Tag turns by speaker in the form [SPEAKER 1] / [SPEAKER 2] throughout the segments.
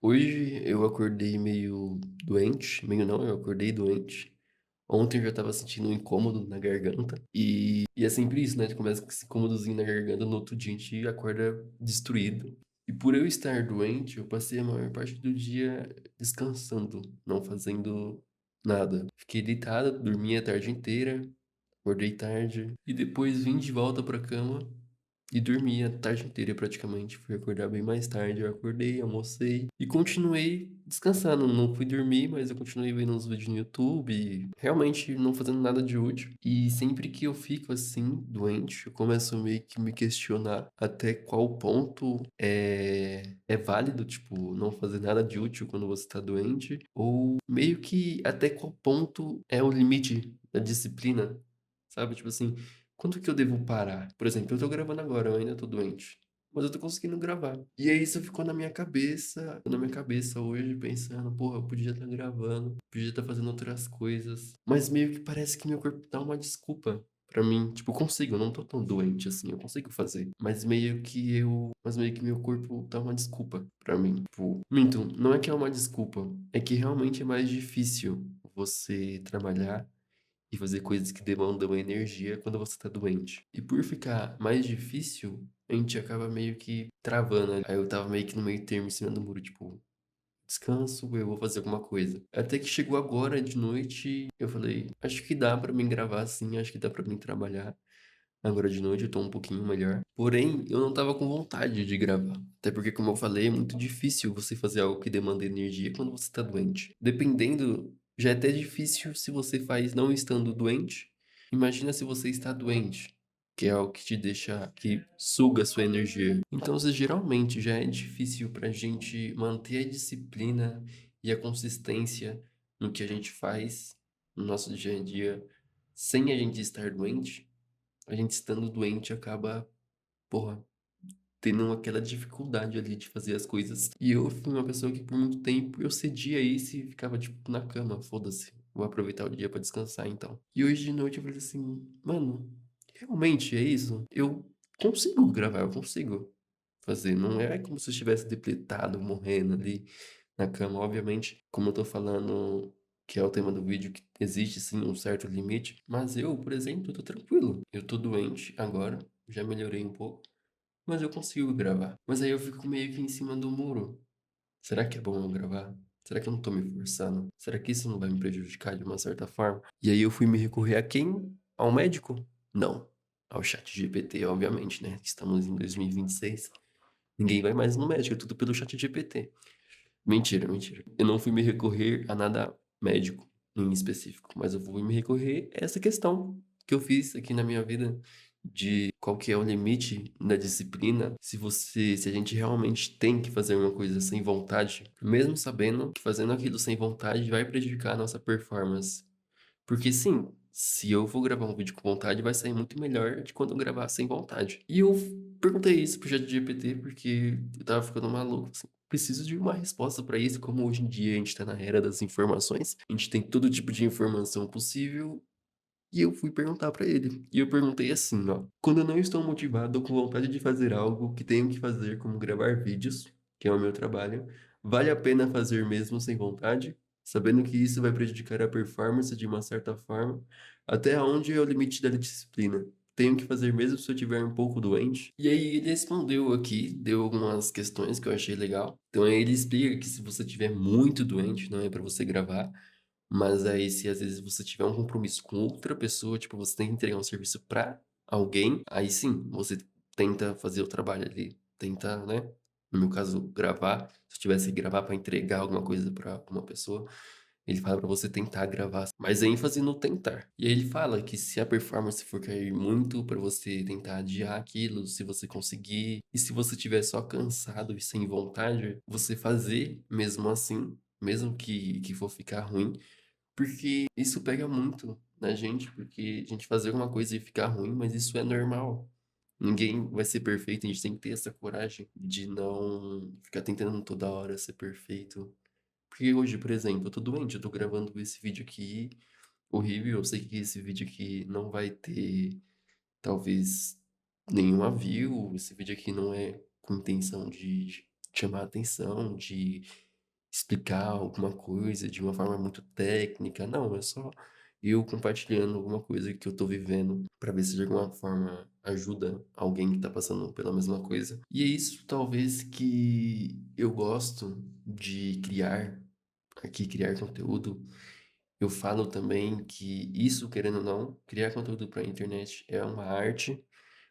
[SPEAKER 1] Hoje eu acordei meio doente, meio não, eu acordei doente. Ontem eu já estava sentindo um incômodo na garganta. E é sempre isso, né? Começa com esse incômodozinho na garganta, no outro dia a gente acorda destruído. E por eu estar doente, eu passei a maior parte do dia descansando, não fazendo nada. Fiquei deitado, dormi a tarde inteira, acordei tarde e depois vim de volta pra cama e dormi a tarde inteira praticamente. Fui acordar bem mais tarde. Eu acordei, almocei e continuei descansando. Não fui dormir, mas eu continuei vendo uns vídeos no YouTube, realmente não fazendo nada de útil. E sempre que eu fico assim, doente, eu começo meio que me questionar até qual ponto é válido, tipo, não fazer nada de útil quando você tá doente, ou meio que até qual ponto é o limite da disciplina, sabe? Tipo assim. Quando que eu devo parar? Por exemplo, eu tô gravando agora, eu ainda tô doente. Mas eu tô conseguindo gravar. E aí isso ficou na minha cabeça hoje, pensando, porra, eu podia estar gravando, podia estar fazendo outras coisas. Mas meio que parece que meu corpo dá uma desculpa pra mim. Tipo, eu consigo, eu não tô tão doente assim, eu consigo fazer. Mas meio que meu corpo dá uma desculpa pra mim. Tipo, minto, não é que é uma desculpa, é que realmente é mais difícil você trabalhar e fazer coisas que demandam energia quando você tá doente. E por ficar mais difícil, a gente acaba meio que travando ali. Aí eu tava meio que no meio termo em cima do muro, tipo, descanso, eu vou fazer alguma coisa. Até que chegou agora de noite, eu falei, acho que dá pra mim gravar sim, acho que dá pra mim trabalhar. Agora de noite eu tô um pouquinho melhor. Porém, eu não tava com vontade de gravar. Até porque, como eu falei, é muito difícil você fazer algo que demanda energia quando você tá doente. Dependendo, já é até difícil se você faz não estando doente. Imagina se você está doente, que é algo que te deixa, que suga a sua energia. Então, geralmente já é difícil pra gente manter a disciplina e a consistência no que a gente faz no nosso dia a dia sem a gente estar doente. A gente estando doente acaba, porra, tendo aquela dificuldade ali de fazer as coisas. E eu fui uma pessoa que por muito tempo eu cedia isso e ficava, tipo, na cama, foda-se. Vou aproveitar o dia pra descansar, então. E hoje de noite eu falei assim, mano, realmente é isso? Eu consigo gravar, eu consigo fazer. Não é como se eu estivesse depletado, morrendo ali na cama. Obviamente, como eu tô falando que é o tema do vídeo, que existe sim um certo limite, mas eu, por exemplo, tô tranquilo. Eu tô doente agora, já melhorei um pouco, mas eu consigo gravar. Mas aí eu fico meio que em cima do muro. Será que é bom eu gravar? Será que eu não tô me forçando? Será que isso não vai me prejudicar de uma certa forma? E aí eu fui me recorrer a quem? Ao médico? Não. Ao chat GPT, obviamente, né? Estamos em 2026. Ninguém vai mais no médico, é tudo pelo chat GPT. Mentira, mentira. Eu não fui me recorrer a nada médico em específico, mas eu fui me recorrer a essa questão que eu fiz aqui na minha vida de qual que é o limite da disciplina, se a gente realmente tem que fazer uma coisa sem vontade, mesmo sabendo que fazendo aquilo sem vontade vai prejudicar a nossa performance. Porque sim, se eu vou gravar um vídeo com vontade, vai sair muito melhor de quando eu gravar sem vontade. E eu perguntei isso pro ChatGPT porque eu tava ficando maluco, assim. Preciso de uma resposta pra isso, como hoje em dia a gente tá na era das informações, a gente tem todo tipo de informação possível, e eu fui perguntar pra ele. E eu perguntei assim, ó: quando eu não estou motivado ou com vontade de fazer algo que tenho que fazer, como gravar vídeos, que é o meu trabalho, vale a pena fazer mesmo sem vontade, sabendo que isso vai prejudicar a performance de uma certa forma? Até onde é o limite da disciplina? Tenho que fazer mesmo se eu estiver um pouco doente? E aí ele respondeu aqui, deu algumas questões que eu achei legal. Então aí ele explica que se você estiver muito doente, não é pra você gravar, mas aí, se às vezes você tiver um compromisso com outra pessoa, tipo, você tem que entregar um serviço pra alguém, aí sim, você tenta fazer o trabalho ali, tenta, né? No meu caso, gravar. Se eu tivesse que gravar pra entregar alguma coisa pra uma pessoa, ele fala pra você tentar gravar, mas ênfase no tentar. E aí ele fala que se a performance for cair muito, pra você tentar adiar aquilo, se você conseguir, e se você estiver só cansado e sem vontade, você fazer mesmo assim, mesmo que for ficar ruim. Porque isso pega muito na gente, porque a gente fazer alguma coisa e ficar ruim, mas isso é normal. Ninguém vai ser perfeito, a gente tem que ter essa coragem de não ficar tentando toda hora ser perfeito. Porque hoje, por exemplo, eu tô doente, eu tô gravando esse vídeo aqui horrível, eu sei que esse vídeo aqui não vai ter, talvez, nenhuma view, esse vídeo aqui não é com intenção de chamar atenção, de explicar alguma coisa de uma forma muito técnica, não, é só eu compartilhando alguma coisa que eu tô vivendo para ver se de alguma forma ajuda alguém que tá passando pela mesma coisa. E é isso talvez que eu gosto de criar aqui, criar conteúdo. Eu falo também que isso, querendo ou não, criar conteúdo para a internet é uma arte,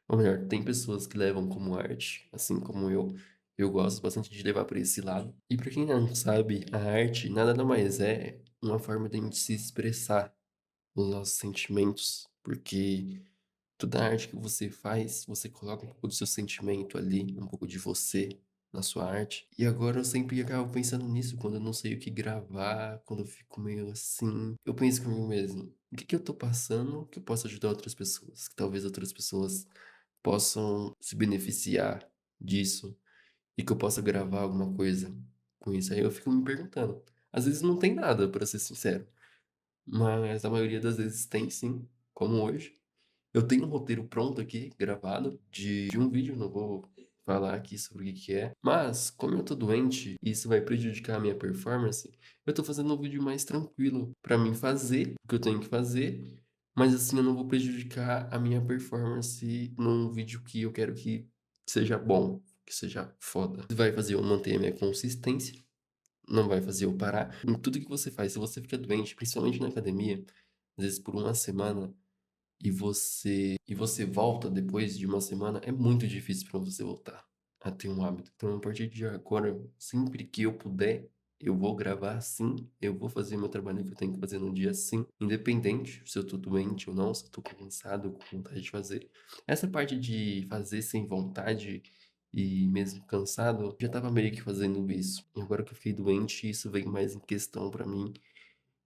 [SPEAKER 1] ou melhor, tem pessoas que levam como arte, assim como eu. Eu gosto bastante de levar para esse lado. E para quem não sabe, a arte nada mais é uma forma de a gente se expressar os nossos sentimentos, porque toda arte que você faz, você coloca um pouco do seu sentimento ali, um pouco de você na sua arte. E agora eu sempre acabo pensando nisso quando eu não sei o que gravar, quando eu fico meio assim. Eu penso comigo mesmo, o que que eu tô passando que eu possa ajudar outras pessoas? Que talvez outras pessoas possam se beneficiar disso e que eu possa gravar alguma coisa com isso. Aí eu fico me perguntando. Às vezes não tem nada, pra ser sincero, mas a maioria das vezes tem sim, como hoje. Eu tenho um roteiro pronto aqui, gravado, de um vídeo, não vou falar aqui sobre o que que é. Mas, como eu tô doente e isso vai prejudicar a minha performance, eu tô fazendo um vídeo mais tranquilo pra mim fazer o que eu tenho que fazer, mas assim eu não vou prejudicar a minha performance num vídeo que eu quero que seja bom, que seja foda. Vai fazer eu manter a minha consistência, não vai fazer eu parar. Em tudo que você faz, se você fica doente, principalmente na academia, às vezes por uma semana, e você volta depois de uma semana, é muito difícil para você voltar a ter um hábito. Então, a partir de agora, sempre que eu puder, eu vou gravar sim, eu vou fazer meu trabalho que eu tenho que fazer no dia sim, independente se eu tô doente ou não, se eu tô cansado, com vontade de fazer. Essa parte de fazer sem vontade e mesmo cansado, eu já tava meio que fazendo isso. E agora que eu fiquei doente, isso veio mais em questão pra mim.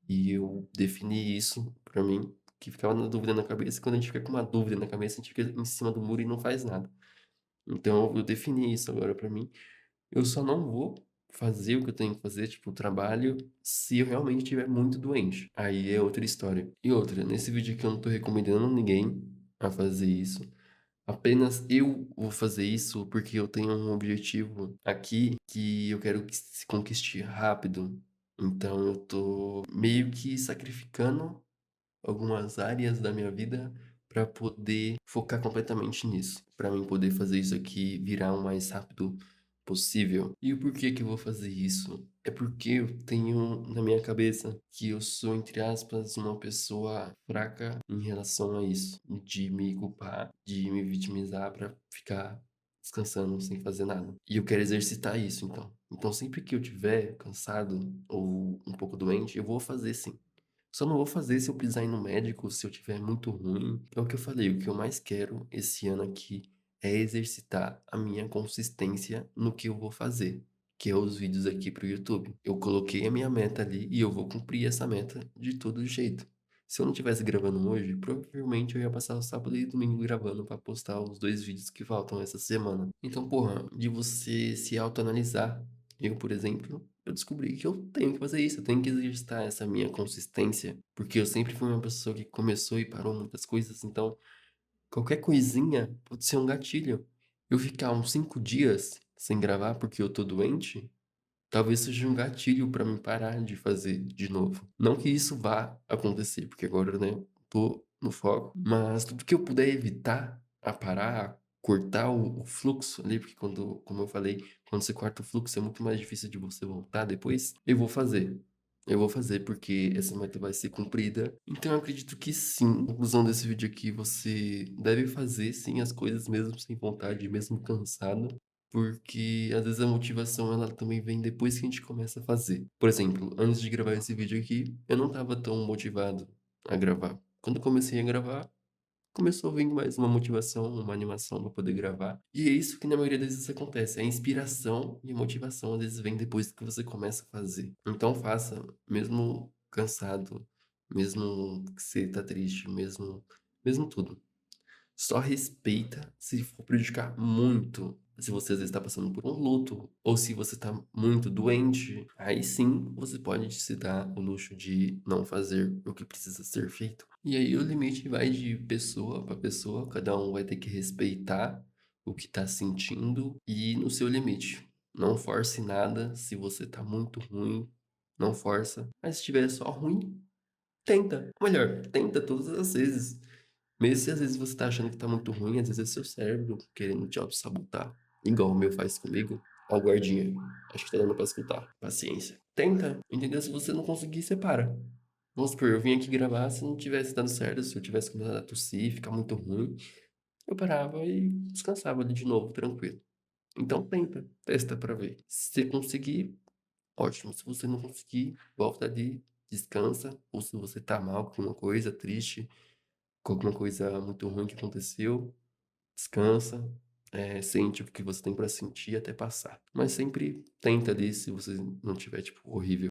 [SPEAKER 1] E eu defini isso pra mim, que ficava na dúvida na cabeça, e quando a gente fica com uma dúvida na cabeça, a gente fica em cima do muro e não faz nada. Então eu defini isso agora pra mim. Eu só não vou fazer o que eu tenho que fazer, tipo, o trabalho, se eu realmente estiver muito doente. Aí é outra história. E outra, nesse vídeo aqui eu não tô recomendando ninguém a fazer isso. Apenas eu vou fazer isso porque eu tenho um objetivo aqui que eu quero que se conquiste rápido. Então eu tô meio que sacrificando algumas áreas da minha vida para poder focar completamente nisso, para mim poder fazer isso aqui virar o mais rápido possível. E o porquê que eu vou fazer isso? É porque eu tenho na minha cabeça que eu sou, entre aspas, uma pessoa fraca em relação a isso, de me culpar, de me vitimizar para ficar descansando sem fazer nada. E eu quero exercitar isso, então. Então, sempre que eu tiver cansado ou um pouco doente, eu vou fazer sim. Só não vou fazer se eu precisar ir no médico, se eu tiver muito ruim. É o que eu falei, o que eu mais quero esse ano aqui é exercitar a minha consistência no que eu vou fazer, que é os vídeos aqui pro YouTube. Eu coloquei a minha meta ali e eu vou cumprir essa meta de todo jeito. Se eu não tivesse gravando hoje, provavelmente eu ia passar o sábado e domingo gravando para postar os 2 vídeos que faltam essa semana. Então, porra, de você se autoanalisar. Eu, por exemplo, eu descobri que eu tenho que fazer isso, eu tenho que exercitar essa minha consistência, porque eu sempre fui uma pessoa que começou e parou muitas coisas, então qualquer coisinha pode ser um gatilho. Eu ficar uns 5 dias sem gravar porque eu tô doente, talvez seja um gatilho pra mim parar de fazer de novo. Não que isso vá acontecer, porque agora, né, tô no foco, mas tudo que eu puder evitar a parar, cortar o fluxo ali, porque quando, como eu falei, quando você corta o fluxo é muito mais difícil de você voltar depois, eu vou fazer. Eu vou fazer porque essa meta vai ser cumprida. Então eu acredito que sim. Conclusão desse vídeo aqui, você deve fazer sim as coisas mesmo sem vontade, mesmo cansado. Porque às vezes a motivação ela também vem depois que a gente começa a fazer. Por exemplo, antes de gravar esse vídeo aqui, eu não estava tão motivado a gravar. Quando eu comecei a gravar, começou a vir mais uma motivação, uma animação para poder gravar. E é isso que na maioria das vezes acontece. A inspiração e a motivação às vezes vem depois que você começa a fazer. Então faça, mesmo cansado, mesmo que você tá triste, mesmo tudo. Só respeita se for prejudicar muito. Se você às vezes está passando por um luto, ou se você está muito doente, aí sim você pode se dar o luxo de não fazer o que precisa ser feito. E aí o limite vai de pessoa para pessoa, cada um vai ter que respeitar o que está sentindo e ir no seu limite. Não force nada, se você tá muito ruim, não força, mas se estiver só ruim, tenta. Ou melhor, tenta todas as vezes. Mesmo se às vezes você tá achando que tá muito ruim, às vezes é seu cérebro querendo te auto-sabotar. Igual o meu faz comigo. Ó, o guardinha. Acho que tá dando pra escutar. Paciência. Tenta, entendeu? Se você não conseguir, você para. Vamos supor, eu vim aqui gravar, se não tivesse dando certo, se eu tivesse começado a tossir, ficar muito ruim, eu parava e descansava ali de novo, tranquilo. Então tenta, testa pra ver. Se você conseguir, ótimo. Se você não conseguir, volta ali, descansa. Ou se você tá mal com alguma coisa, triste, com alguma coisa muito ruim que aconteceu, descansa, sente o que você tem pra sentir até passar. Mas sempre tenta ali, se você não tiver, tipo, horrível.